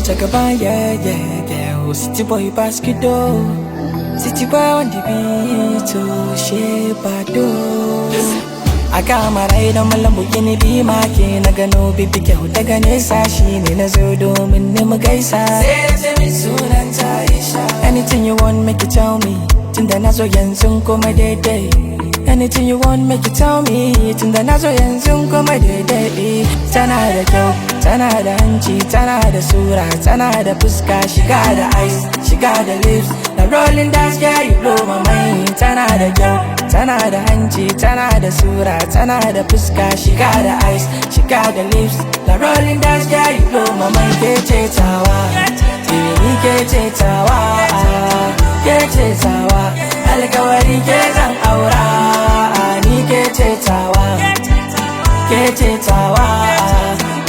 me check up on, yeah. Oh, city boy basket door. City boy on the beat, oh, shape I got my ride on my Lamborghini Bima ke na gano bibi kyau daga nesa shine na zo domin ne mu gaisa. Sai da ce min sunan ta Aisha. Anything you want make you tell me, tunda na zo yanzu kuma daidai. Anything you want make you tell me, tunda na zo yanzu kuma daidai. Tana da kyau, tana da hanci, tana da sura, tana da fuska, shiga da eyes, shiga da lips. Na rolling dance girl you blow my mind. Tana da kyau, tana da hanci, tana da sura, tana da fuska, shiga da eyes, shiga da lips. Na rolling dance girl you blow my mind. Ke tawa, ni ke tawa, ke tawa. Alkawari ke zan aura, ni ke tawa, ke tawa,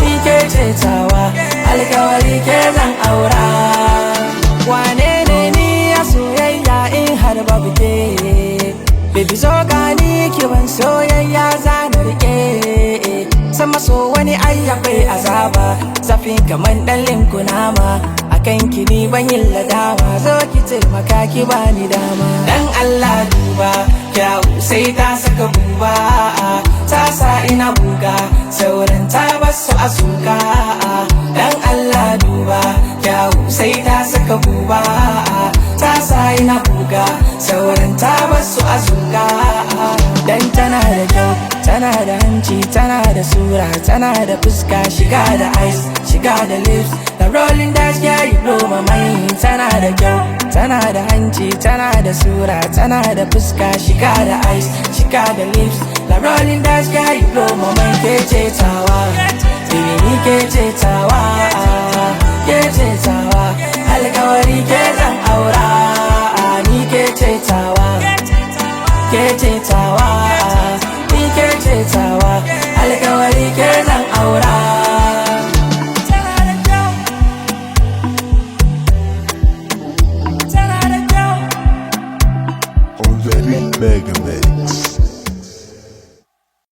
ni ke tawa. Alkawari ke zan aura. Wane ne ni a soyayya in har babu ke? Baby zo gani ki ban soyayya zana rike. Sama so wani akwai azaba, zafin kaman ɗan kunama. Akan ki ni ban yin ladama, zo ki taimaka ki bani dama. Dan Allah duba, kyawu sai ta saka buba. Ta sa ina buga, sauran ta basu a suka. Dan Allah duba, kyawu sai ta saka buba. Ta sa ina buga, sauran ta basu a suka. Dan tana da kyau, tana da hanci, tana da sura, tana da fuska, shiga da eyes, shiga da lips. The rolling dance girl you blow my mind. Tana da kyau, tana da hanci, tana da sura, tana da fuska, shiga da eyes, shiga da lips. The rolling dance girl you blow my mind. Ke tawa, baby ni ke tawa.